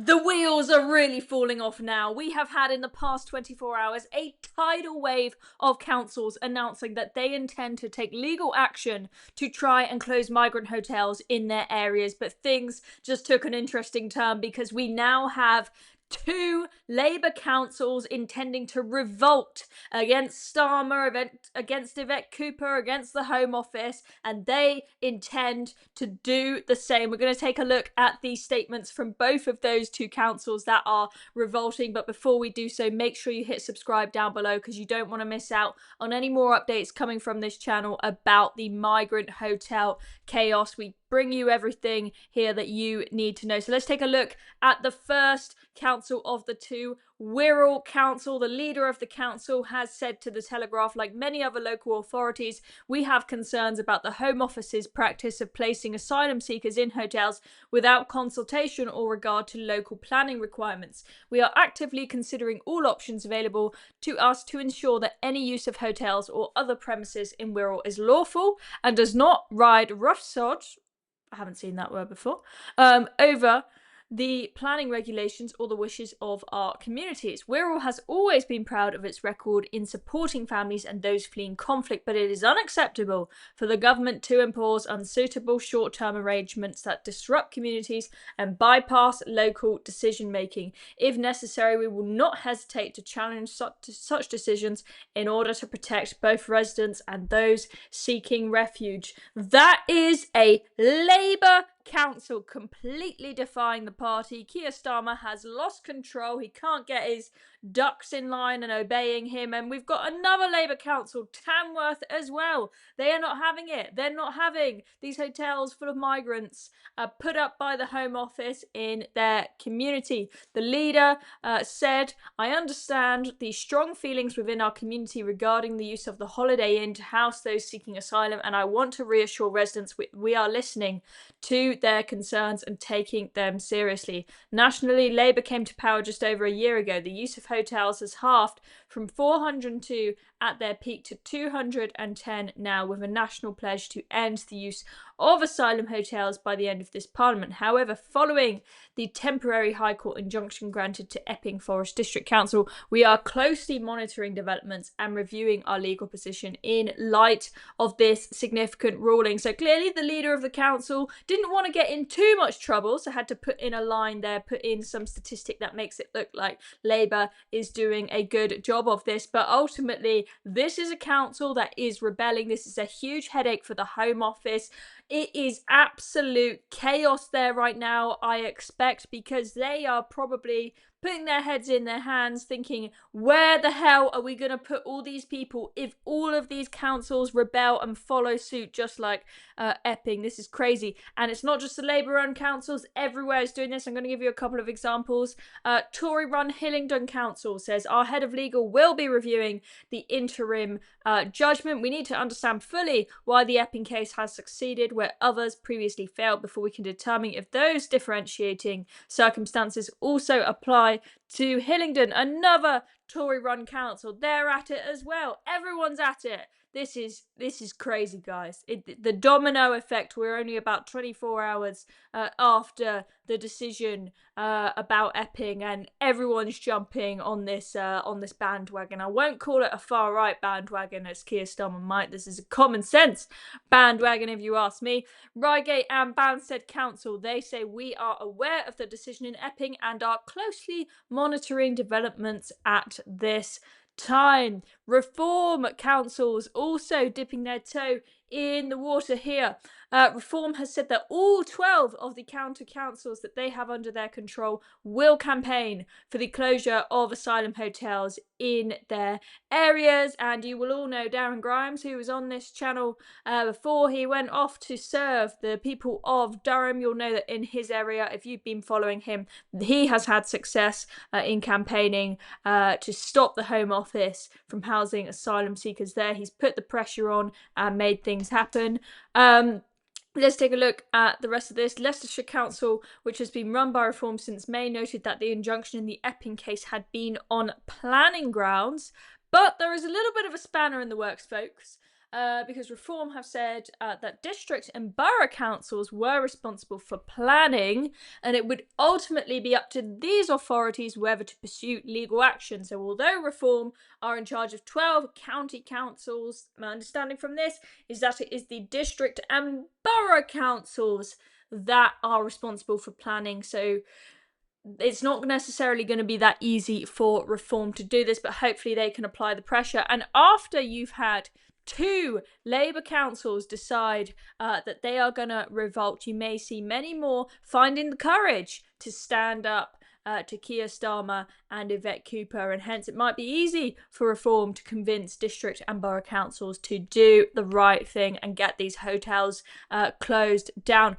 The wheels are really falling off now. We have had in the past 24 hours a tidal wave of councils announcing that they intend to take legal action to try and close migrant hotels in their areas. But things just took an interesting turn because we now have two Labour councils intending to revolt against Starmer, against Yvette Cooper, against the Home Office, and they intend to do the same. We're going to take a look at the statements from both of those two councils that are revolting. But before we do so, make sure you hit subscribe down below because you don't want to miss out on any more updates coming from this channel about the migrant hotel chaos. We bring you everything here that you need to know. So let's take a look at the first council of the two, Wirral Council. The leader of the council has said to the Telegraph, like many other local authorities, we have concerns about the Home Office's practice of placing asylum seekers in hotels without consultation or regard to local planning requirements. We are actively considering all options available to us to ensure that any use of hotels or other premises in Wirral is lawful and does not ride roughshod, I haven't seen that word before, over the planning regulations or the wishes of our communities. Wirral has always been proud of its record in supporting families and those fleeing conflict, but it is unacceptable for the government to impose unsuitable short-term arrangements that disrupt communities and bypass local decision-making. If necessary, we will not hesitate to challenge such decisions in order to protect both residents and those seeking refuge. That is a Labour council completely defying the party. Keir Starmer has lost control. He can't get his ducks in line and obeying him. And we've got another Labour council, Tamworth, as well. They are not having it. They're not having these hotels full of migrants put up by the Home Office in their community. The leader said, I understand the strong feelings within our community regarding the use of the Holiday Inn to house those seeking asylum, and I want to reassure residents we are listening to their concerns and taking them seriously. Nationally, Labour came to power just over a year ago. The use of hotels has halved from 402 at their peak to 210 now, with a national pledge to end the use of asylum hotels by the end of this parliament. However, following the temporary High Court injunction granted to Epping Forest District Council, we are closely monitoring developments and reviewing our legal position in light of this significant ruling. So clearly the leader of the council didn't want to get in too much trouble, so had to put in a line there, put in some statistic that makes it look like Labour is doing a good job of this. But ultimately, this is a council that is rebelling. This is a huge headache for the Home Office. It is absolute chaos there right now, I expect, because they are probably putting their heads in their hands thinking, where the hell are we going to put all these people if all of these councils rebel and follow suit just like Epping? This is crazy. And it's not just the Labour-run councils. Everywhere is doing this. I'm going to give you a couple of examples. Tory-run Hillingdon Council says, our head of legal will be reviewing the interim judgment. We need to understand fully why the Epping case has succeeded where others previously failed before we can determine if those differentiating circumstances also apply to Hillingdon. Another Tory-run council, they're at it as well. Everyone's at it. This is crazy, guys. The domino effect. We're only about 24 hours after the decision about Epping, and everyone's jumping on this bandwagon. I won't call it a far right bandwagon, as Keir Starmer might. This is a common sense bandwagon, if you ask me. Reigate and Banstead Council, they say we are aware of the decision in Epping and are closely monitoring developments at this time. Reform councils also dipping their toe in the water here. Reform has said that all 12 of the county councils that they have under their control will campaign for the closure of asylum hotels in their areas. And you will all know Darren Grimes, who was on this channel before he went off to serve the people of Durham. You'll know that in his area, if you've been following him, he has had success in campaigning to stop the Home Office from housing asylum seekers there. He's put the pressure on and made things happen. Let's take a look at the rest of this. Leicestershire Council, which has been run by Reform since May, noted that the injunction in the Epping case had been on planning grounds. But there is a little bit of a spanner in the works, folks. because Reform have said that district and borough councils were responsible for planning, and it would ultimately be up to these authorities whether to pursue legal action. So although Reform are in charge of 12 county councils, my understanding from this is that it is the district and borough councils that are responsible for planning. So it's not necessarily going to be that easy for Reform to do this, but hopefully they can apply the pressure. And after you've had 2 Labour councils decide that they are going to revolt, you may see many more finding the courage to stand up to Keir Starmer and Yvette Cooper, and hence it might be easy for Reform to convince district and borough councils to do the right thing and get these hotels closed down.